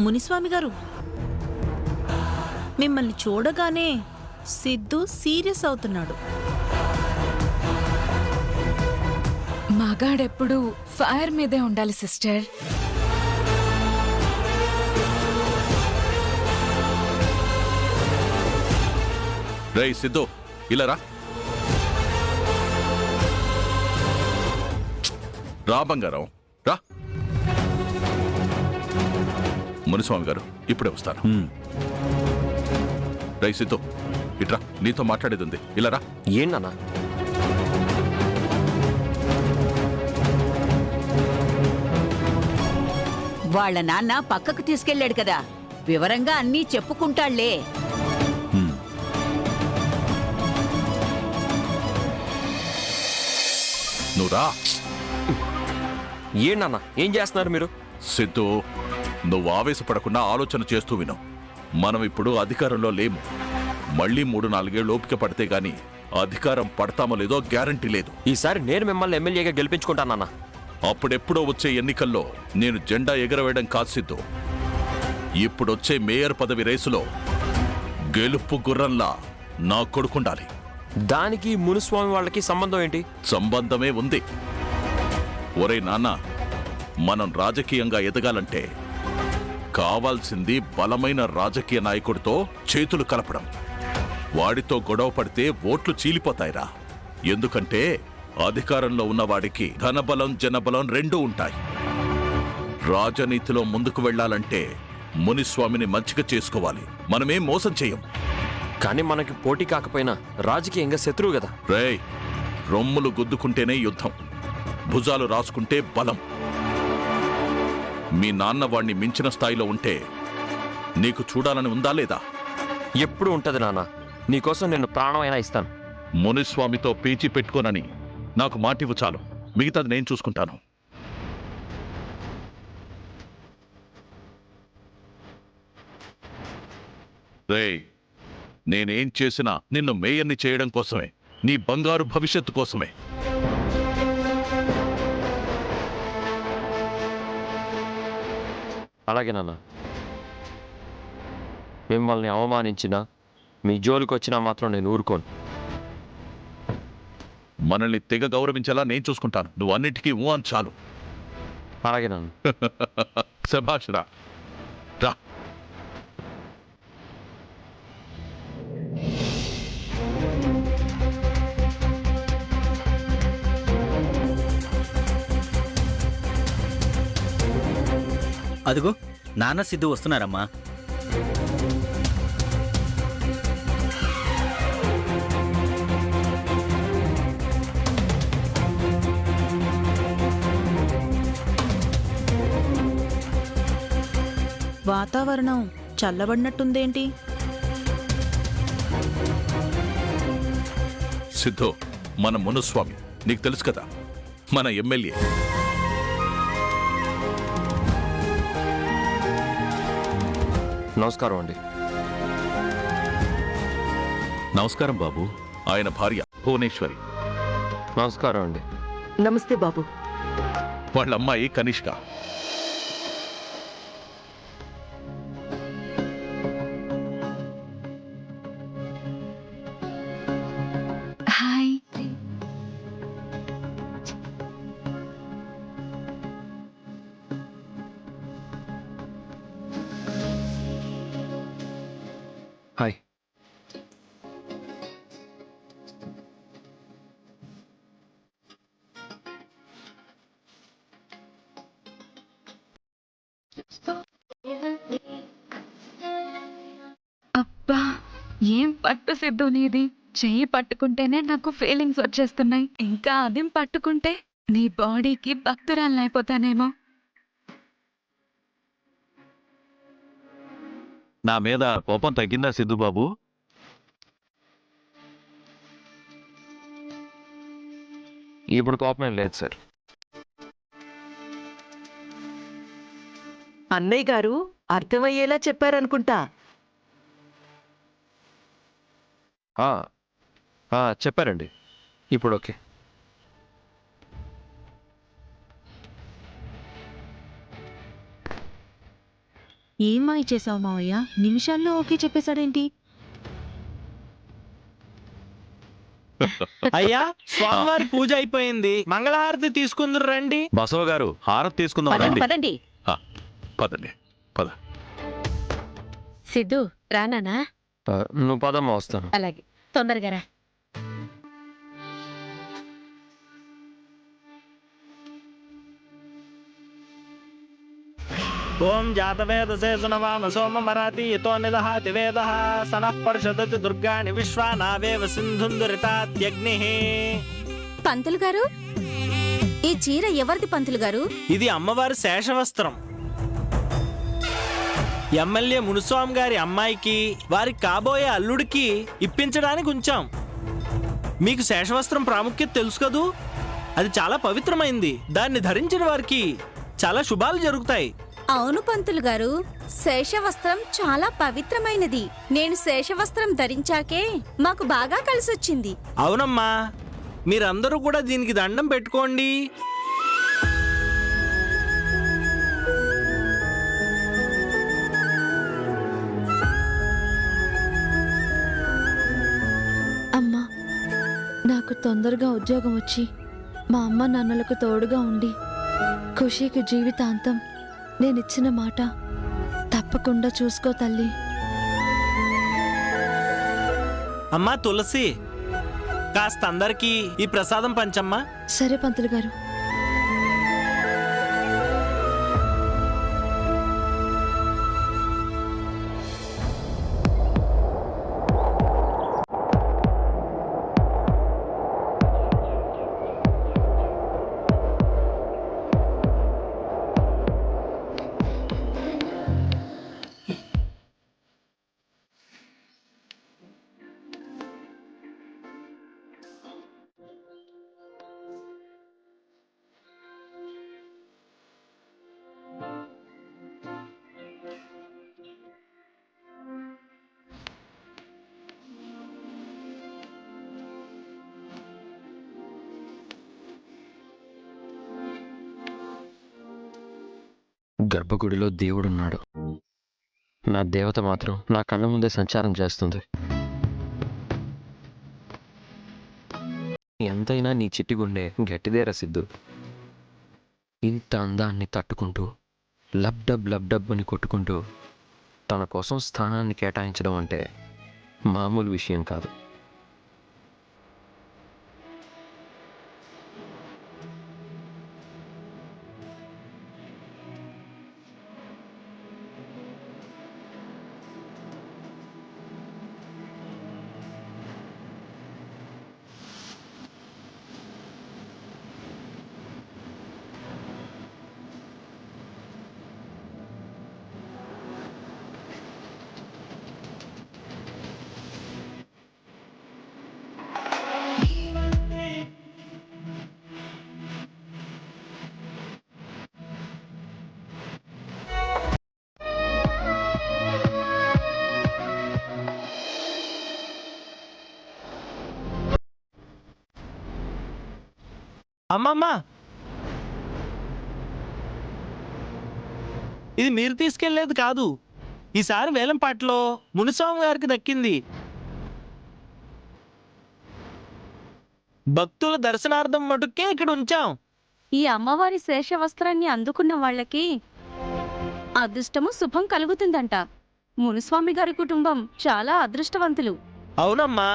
మునిస్వామి గారు, మిమ్మల్ని చూడగానే సిద్ధు సీరియస్ అవుతున్నాడు. మగాడెప్పుడు ఫైర్ మీదే ఉండాలి సిస్టర్. రేయ్ సిద్ధు, ఇలా రా. రా బంగారం, రా. మునిస్వామి గారు ఇప్పుడే వస్తాను. రేయ్ సిద్ధు, ఇట్రా, నీతో మాట్లాడేది ఉంది. ఇలా రా. ఏంటన్నా? వాళ్ళ నాన్న పక్కకు తీసుకెళ్లాడు కదా, వివరంగా అన్నీ చెప్పుకుంటాళ్లే. నువ్వు రా. ఏంటన్నా ఏం చేస్తున్నారు మీరు? సిద్ధు, నువ్వు ఆవేశపడకుండా ఆలోచన చేస్తూ విను. మనం ఇప్పుడు అధికారంలో లేము. మళ్ళీ 3-4 ఓపిక పడితే గాని అధికారం పడతామో లేదో గ్యారంటీ లేదు. ఈసారి నేను మిమ్మల్ని ఎమ్మెల్యేగా గెలిపించుకుంటానన్నా. అప్పుడెప్పుడో వచ్చే ఎన్నికల్లో నేను జెండా ఎగరవేయడం కాదు సిద్ధు. ఇప్పుడొచ్చే మేయర్ పదవి రేసులో గెలుపు గుర్రంలా నా కొడుకుండాలి. దానికి మునుస్వామి వాళ్ళకి సంబంధం ఏంటి? సంబంధమే ఉంది. ఒరే నాన్న, మనం రాజకీయంగా ఎదగాలంటే కావాల్సింది బలమైన రాజకీయ నాయకుడితో చేతులు కలపడం. వాడితో గొడవ పడితే ఓట్లు చీలిపోతాయిరా. ఎందుకంటే అధికారంలో ఉన్నవాడికి ధనబలం జనబలం రెండూ ఉంటాయి. రాజనీతిలో ముందుకు వెళ్లాలంటే మునిస్వామిని మంచిగా చేసుకోవాలి. మనమేం మోసం చేయం. కానీ మనకి పోటీ కాకపోయినా రాజకీయంగా శత్రువు కదా. రేయ్, రొమ్ములు గుద్దుకుంటేనే యుద్ధం, భుజాలు రాసుకుంటే బలం. మీ నాన్న వాణ్ణి మించిన స్థాయిలో ఉంటే నీకు చూడాలని ఉందా లేదా? ఎప్పుడు ఉంటది నాన్న. నీకోసం నేను ప్రాణమైనా ఇస్తాను. మునిస్వామితో పీచి పెట్టుకోనని నాకు మాటివ్వు చాలు. మిగతాది నేను చూసుకుంటాను. రేయ్, నేనేం చేసినా నిన్ను మేయర్ని చేయడం కోసమే, నీ బంగారు భవిష్యత్తు కోసమే. అలాగే నాన్న. మిమ్మల్ని అవమానించినా మీ జోలికి వచ్చినా మాత్రం నేను ఊరుకోను. మనల్ని తెగ గౌరవించేలా నేను చూసుకుంటాను. నువ్వు అన్నిటికీ ఊ అని చాలు. అలాగే నాన్న. శభాష్ రా. రా. అదిగో నాన్న సిద్ధు వస్తున్నారమ్మా. వాతావరణం చల్లబడినట్టుందేంటి? సిద్ధు, మన మునుస్వామి నీకు తెలుసు కదా, మన ఎమ్మెల్యే. నమస్కారం అండి. నమస్కారం బాబు. ఆయన భార్య భువనేశ్వరి. నమస్కారం అండి. నమస్తే బాబు. వాళ్ళ అమ్మాయి కనిష్క. హాయ్. హాయ్. అబ్బా, ఏం పట్టు సిద్ధు నీది. చెయ్యి పట్టుకుంటేనే నాకు ఫీలింగ్స్ వచ్చేస్తున్నాయి. ఇంకా అదేం పట్టుకుంటే నీ బాడీకి భక్తురాలను అయిపోతానేమో. నా మీద కోపం తగ్గిందా సిద్ధుబాబు? ఇప్పుడు కోపం ఏం లేదు సార్. అన్నయ్య గారు అర్థమయ్యేలా చెప్పారనుకుంటా. చెప్పారండి. ఇప్పుడు ఓకే. ఏం మాయ చేసావు మావయ్య? నిమిషాల్లో ఓకే చెప్పేశాడేంటి? అయ్యా, స్వామివారి పూజ అయిపోయింది, మంగళహారతి తీసుకుందరు రండి. బసవ గారు హారతి తీసుకుందాం రండి. పదండి. పదండి పద. సిద్ధు రానా? నువ్వు పదమ్మా, వస్తాను. అలాగే, తొందరగా రా. ఓం జాతవేదసే సునవామ సోమమరాతి యతో నిదహాతి వేదః సనః పర్షదతి దుర్గాణి విశ్వానావేవ సింధుందురితాత్యగ్నిః. పంతులు గారు, ఈ చీర ఎవరిది పంతులు గారు? ఇది అమ్మవారి శేషవస్త్రం. ఎమ్మెల్యే మునుస్వామి గారి అమ్మాయికి, వారి కాబోయే అల్లుడికి ఇప్పించడానికి ఉంచాం. మీకు శేషవస్త్రం ప్రాముఖ్యత తెలుసు కదూ? అది చాలా పవిత్రమైంది. దాన్ని ధరించిన వారికి చాలా శుభాలు జరుగుతాయి. అవును పంతులు గారు, శేషవస్త్రం చాలా పవిత్రమైనది. నేను శేషవస్త్రం ధరించాకే మాకు బాగా కలిసొచ్చింది. అవునమ్మా, మీరందరూ కూడా దీనికి దండం పెట్టుకోండి. అమ్మా, నాకు తొందరగా ఉద్యోగం వచ్చి మా అమ్మ నాన్నలకు తోడుగా ఉండి ఖుషీకి జీవితాంతం నేనిచ్చిన మాట తప్పకుండా చూసుకో తల్లి. అమ్మా తులసి, కాస్త అందరికీ ఈ ప్రసాదం పంచమ్మా. సరే పంతులు గారు. గర్భగుడిలో దేవుడున్నాడు. నా దేవత మాత్రం నా కళ్ళ ముందే సంచారం చేస్తుంది. ఎంతైనా నీ చిట్టి గుండె గట్టిదేరా సిద్ధు. ఇంత అందాన్ని తట్టుకుంటూ లబ్డబ్ అని కొట్టుకుంటూ తన కోసం స్థానాన్ని కేటాయించడం అంటే మామూలు విషయం కాదు. అమ్మమ్మ, ఇది మీరు తీసుకెళ్లేదు కాదు. ఈసారి వేలంపాటలో మునిస్వామి గారికి దక్కింది. భక్తుల దర్శనార్థం మటుకే ఇక్కడ ఉంచాం. ఈ అమ్మవారి శేషవస్త్రాన్ని అందుకున్న వాళ్ళకి అదృష్టము శుభం కలుగుతుందంట. మునుస్వామి గారి కుటుంబం చాలా అదృష్టవంతులు. అవునమ్మా.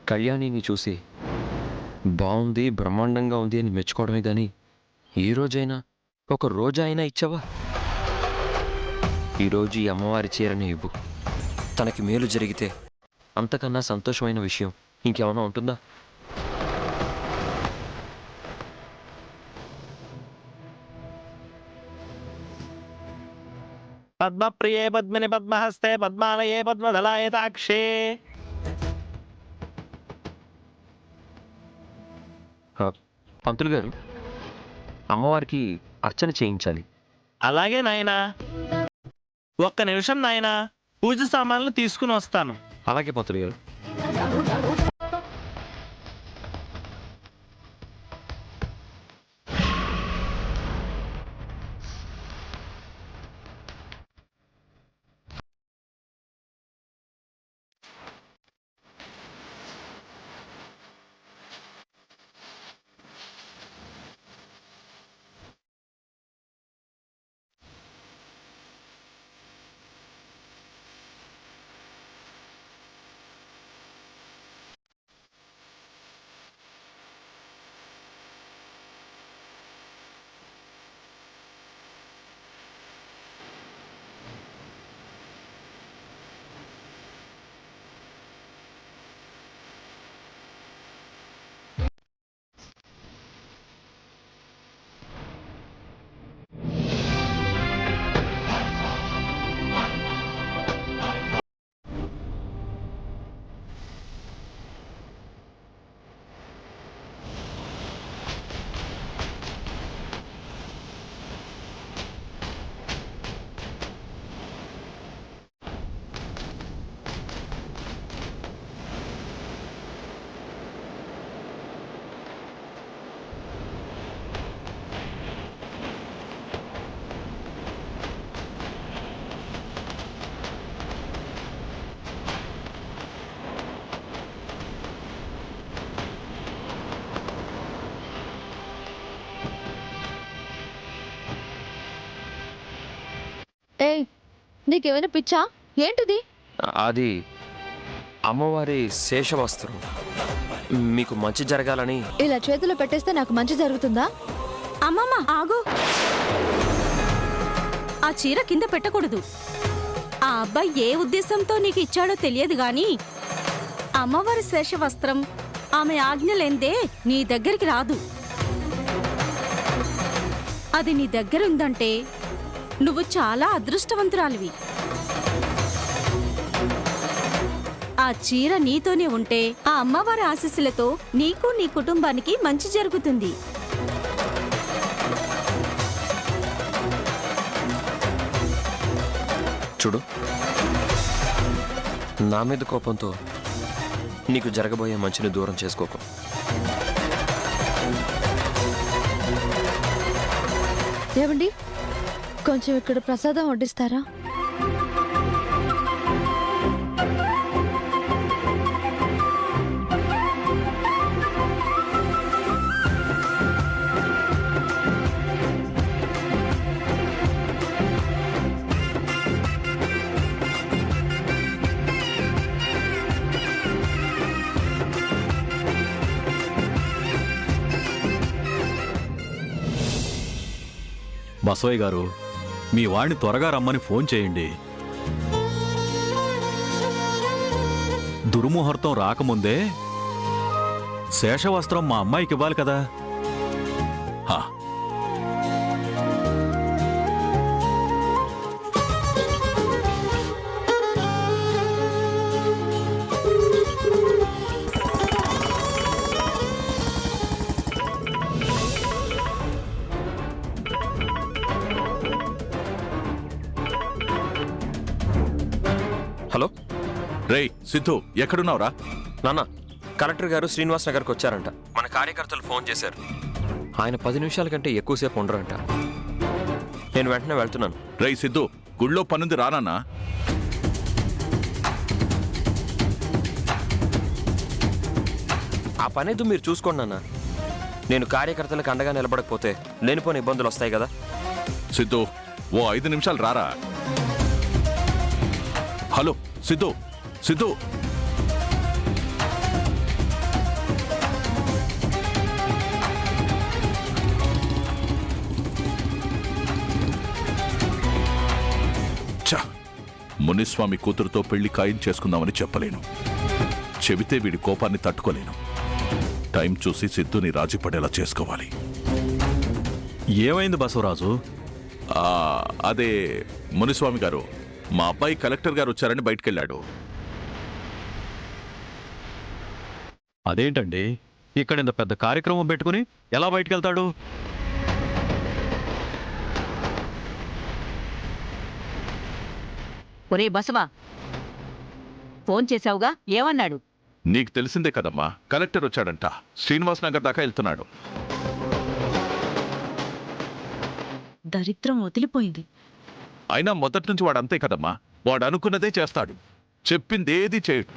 కళ్యాణిని చూసి బాగుంది, బ్రహ్మాండంగా ఉంది అని మెచ్చుకోవడమే కానీ ఏ రోజైనా ఒక రోజా అయినా ఇచ్చావా? ఈరోజు ఈ అమ్మవారి చీరని ఇవ్వు. తనకి మేలు జరిగితే అంతకన్నా సంతోషమైన విషయం ఇంకేమైనా ఉంటుందా? పద్మప్రియే పద్మిని పద్మహస్తే పద్మాలయే పద్మదళాయతాక్షే. పంతులు గారు, అమ్మవారికి అర్చన చేయించాలి. అలాగే నాయనా. ఒక్క నిమిషం నాయనా, పూజ సామాన్లు తీసుకుని వస్తాను. అలాగే పంతులు గారు. నీకేమైనా పిచ్చా? ఏంటిది? అది అమ్మవారి శేషవస్త్రం. మీకు మంచి జరగాలని. ఇలా చేతిలో పెట్టేస్తే నాకు మంచి జరుగుతుందా? అమ్మమ్మ ఆగు, ఆ చీర కింద పెట్టకూడదు. ఆ అబ్బాయి ఏ ఉద్దేశంతో నీకు ఇచ్చాడో తెలియదు గాని అమ్మవారి శేషవస్త్రం ఆమె ఆజ్ఞ లేందే నీ దగ్గరికి రాదు. అది నీ దగ్గర ఉందంటే నువ్వు చాలా అదృష్టవంతురాలివి. ఆ చీర నీతోనే ఉంటే ఆ అమ్మవారి ఆశీస్సులతో నీకు నీ కుటుంబానికి మంచి జరుగుతుంది. చూడు, నా మీద కోపంతో నీకు జరగబోయే మంచిని దూరం చేసుకోకు. ఏమండి, కొంచెం ఇక్కడ ప్రసాదం వడ్డిస్తారా? బసవయ్య గారు, మీ వాడిని త్వరగా రమ్మని ఫోన్ చేయండి. దుర్ముహూర్తం రాకముందే శేషవస్త్రం మా అమ్మాయికి ఇవ్వాలి కదా. హా, హలో రేయ్ సిద్ధు, ఎక్కడున్నావురా? నాన్న, కలెక్టర్ గారు శ్రీనివాస్ నగర్కి వచ్చారంట. మన కార్యకర్తలు ఫోన్ చేశారు. ఆయన 10 నిమిషాల కంటే ఎక్కువసేపు ఉండరంట. నేను వెంటనే వెళ్తున్నాను. రేయ్ సిద్ధు, గుళ్ళో పనుంది రానన్నా. ఆ పనేదో మీరు చూసుకోండి నాన్న. నేను కార్యకర్తలకు అండగా నిలబడకపోతే లేనిపోని ఇబ్బందులు వస్తాయి కదా. సిద్ధు, ఓ 5 నిమిషాలు రారా. హలో సిద్ధు, సిద్ధు. ఛ, మునిస్వామి కూతురుతో పెళ్లి ఖాయం చేసుకుందామని చెప్పలేను. చెబితే వీడి కోపాన్ని తట్టుకోలేను. టైం చూసి సిద్ధుని రాజీ పడేలా చేసుకోవాలి. ఏమైంది బసవరాజు? అదే మునిస్వామి గారు, మా అబ్బాయి కలెక్టర్ గారు వచ్చారని బయటకెళ్ళాడు. అదేంటండి, ఇక్కడ ఇంత పెద్ద కార్యక్రమం పెట్టుకుని ఎలా బయటకెళ్తాడు? ఒరే బసవా, ఫోన్ చేశావుగా, ఏమన్నాడు? నీకు తెలిసిందే కదమ్మా, కలెక్టర్ వచ్చాడంట. శ్రీనివాస్ నగర్ దాకా వెళ్తున్నాడు. దరిద్రం వదిలిపోయింది. అయినా మొదటి నుంచి వాడు అంతే కదమ్మా, వాడు అనుకున్నదే చేస్తాడు, చెప్పిందేది చేయడు.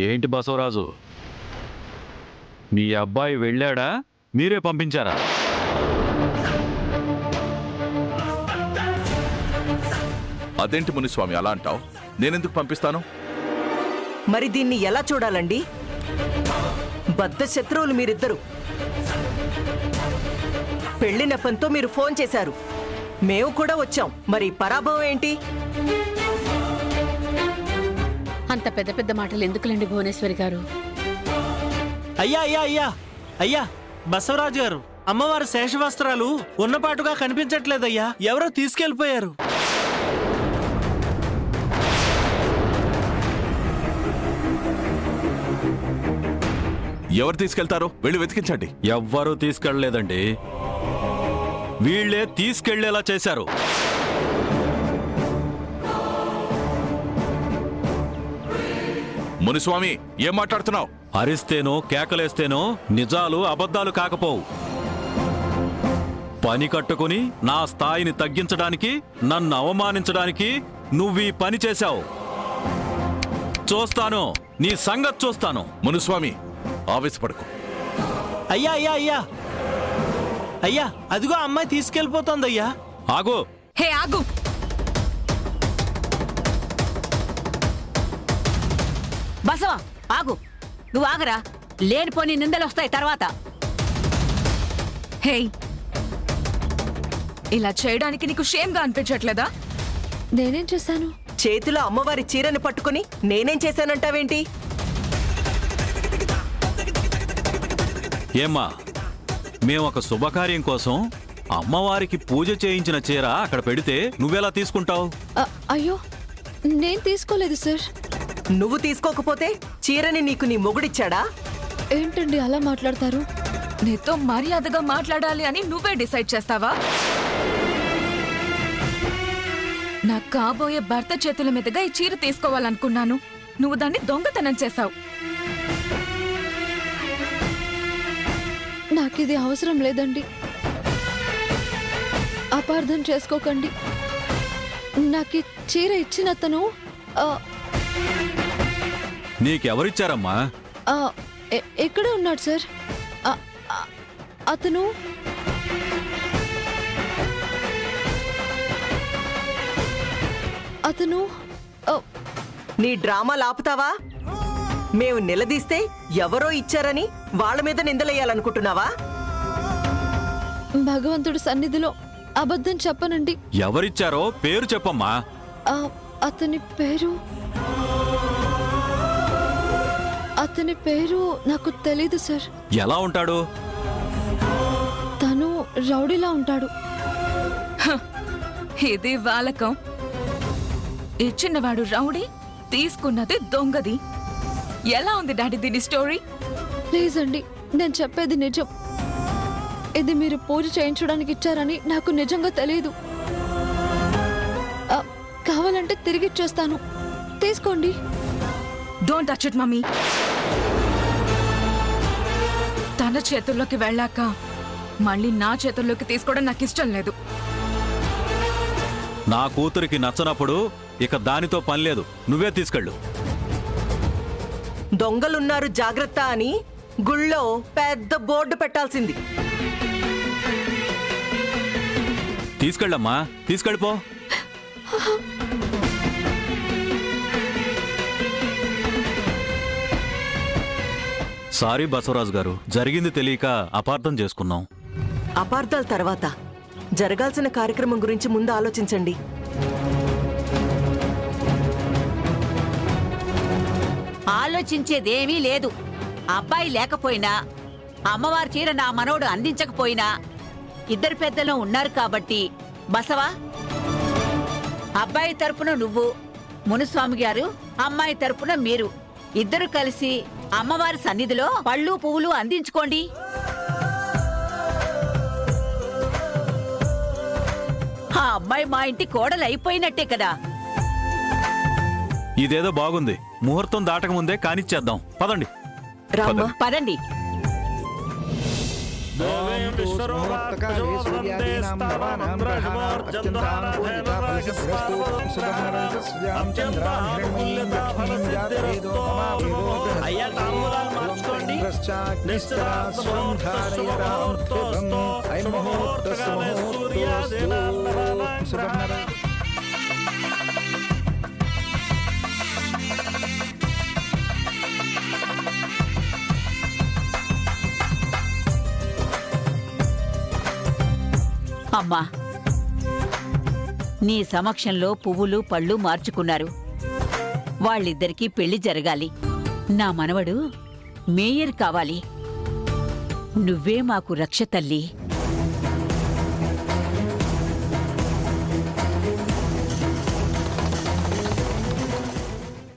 ఏంటి బసవరాజు, మీ అబ్బాయి వెళ్ళాడా? మీరే పంపించారా? అదేంటి మునిస్వామి అలా అంటావు? నేనెందుకు పంపిస్తాను? మరి దీన్ని ఎలా చూడాలండి? బద్ధ శత్రువులు మీరిద్దరు. పెళ్లి నెపంతో మీరు ఫోన్ చేశారు, మేము కూడా వచ్చాం. మరి పరాభవం ఏంటి? అంత పెద్ద పెద్ద మాటలు ఎందుకులండి భువనేశ్వరి గారు? అయ్యా అయ్యా అయ్యా అయ్యా, బసవరాజు గారు, అమ్మవారి శేషవస్త్రాలు ఉన్నపాటుగా కనిపించట్లేదయ్యా. ఎవరో తీసుకెళ్లిపోయారు. ఎవరు తీసుకెళ్తారో వెళ్ళి వెతికించండి. ఎవ్వరూ తీసుకెళ్ళలేదండి, వీళ్లే తీసుకెళ్లేలా చేశారు. మునిస్వామి, ఏం మాట్లాడుతున్నావు? అరిస్తేనో కేకలేస్తేనో నిజాలు అబద్ధాలు కాకపోవు. పని కట్టుకుని నా స్థాయిని తగ్గించడానికి, నన్ను అవమానించడానికి నువ్వీ పని చేశావు. చూస్తాను, నీ సంగతి చూస్తాను. మునిస్వామి, ఆవేశపడకు. అయ్యా అయ్యా అయ్యా అయ్యా, అదిగో అమ్మాయి తీసుకెళ్లిపోతోందయ్యా. ఆగు. హే ఆగు. బసవ ఆగు, నువ్వు ఆగరా. లేనిపోని నిందలొస్తాయి తర్వాత. హే, ఇలా చేయడానికి నీకు షేమ్గా అనిపించట్లేదా? నేనేం చేశాను? చేతిలో అమ్మవారి చీరని పట్టుకుని నేనేం చేశానంటావేంటి? ఏమ్మా, మేము ఒక శుభకార్యం కోసం అమ్మవారికి పూజ చేయించిన చీర అక్కడ పెడితే నువ్వెలా తీసుకుంటావు? అయ్యో, నేను తీసుకోలేదు సార్. నువ్వు తీసుకోకపోతే చీరని నీకు నీ మొగుడిచ్చాడా? ఏంటండి అలా మాట్లాడతారు? నీతో మర్యాదగా మాట్లాడాలి అని నువ్వే డిసైడ్ చేస్తావా? నా కాబోయే భర్త చేతుల మీదుగా ఈ చీర తీసుకోవాలనుకున్నాను. నువ్వు దాన్ని దొంగతనం చేశావు. నాకిది అవసరం లేదండి, అపార్థం చేసుకోకండి. నాకు చీర ఇచ్చిన అతను నీకెవరిచ్చారమ్మా? ఎక్కడ ఉన్నాడు సార్? అతను అతను నీ డ్రామా లాపుతావా? మేము నిలదీస్తే ఎవరో ఇచ్చారని వాళ్ళ మీద నిందలేయాలనుకుంటున్నావా? భగవంతుడి సన్నిధిలో అబద్ధం చెప్పనండి. ఎవరిచ్చారో పేరు చెప్పమ్మా. అతని పేరు నాకు తెలీదు సార్. ఎలా ఉంటాడు? తను రౌడీలా ఉంటాడు. ఇది వాలకం. ఇచ్చినవాడు రౌడీ, తీసుకున్నది దొంగది. ఎలా ఉంది డాడీ దీని స్టోరీ? ప్లీజ్ అండి, నేను చెప్పేది నిజం. ఇది మీరు పూజ చేయించడానికి ఇచ్చారని నాకు నిజంగా తెలియదు. కావాలంటే తిరిగిచ్చేస్తాను, తీసుకోండి. Don't touch it mummy. తన చేతుల్లోకి వెళ్ళాక మళ్ళీ నా చేతుల్లోకి తీసుకోవడం నాకు ఇష్టం లేదు. నా కూతురికి నచ్చనప్పుడు ఇక దానితో పని లేదు, నువ్వే తీసుకెళ్ళు. దొంగలున్నారు జాగ్రత్త అని గుళ్ళో పెద్ద బోర్డు పెట్టాల్సింది. తీసుకెళ్ళమ్మా, తీసుకెళ్ళిపో. సారీ బసవరాజు గారు, జరిగింది తెలియక అపార్థం చేసుకున్నాం. అపార్థాల తర్వాత జరగాల్సిన కార్యక్రమం గురించి ముందు ఆలోచించండి. ఆలోచించేదేమీ లేదు. అబ్బాయి లేకపోయినా, అమ్మవారి చీర నా మనవడు అందించకపోయినా ఇద్దరు పెద్దలు ఉన్నారు కాబట్టి, బసవా, అబ్బాయి తరపున నువ్వు, మునుస్వామి గారు, అమ్మాయి తరపున మీరు ఇద్దరు కలిసి అమ్మవారి సన్నిధిలో పళ్ళు పువ్వులు అందించుకోండి. ఆ అమ్మాయి మా ఇంటి కోడలు అయిపోయినట్టే కదా. ఇదేదో బాగుంది. ముహూర్తం దాటక ముందే కానిచ్చేద్దాం. పదండి. రామ్మా, పదండి. అయ్యా, తాంబూలాలు మార్చుకోండి. అమ్మా, నీ సమక్షంలో పువ్వులు పళ్ళు మార్చుకున్నారు. వాళ్ళిద్దరికీ పెళ్లి జరగాలి. నా మనవడు మేయర్ కావాలి. నువ్వే మాకు రక్ష తల్లి.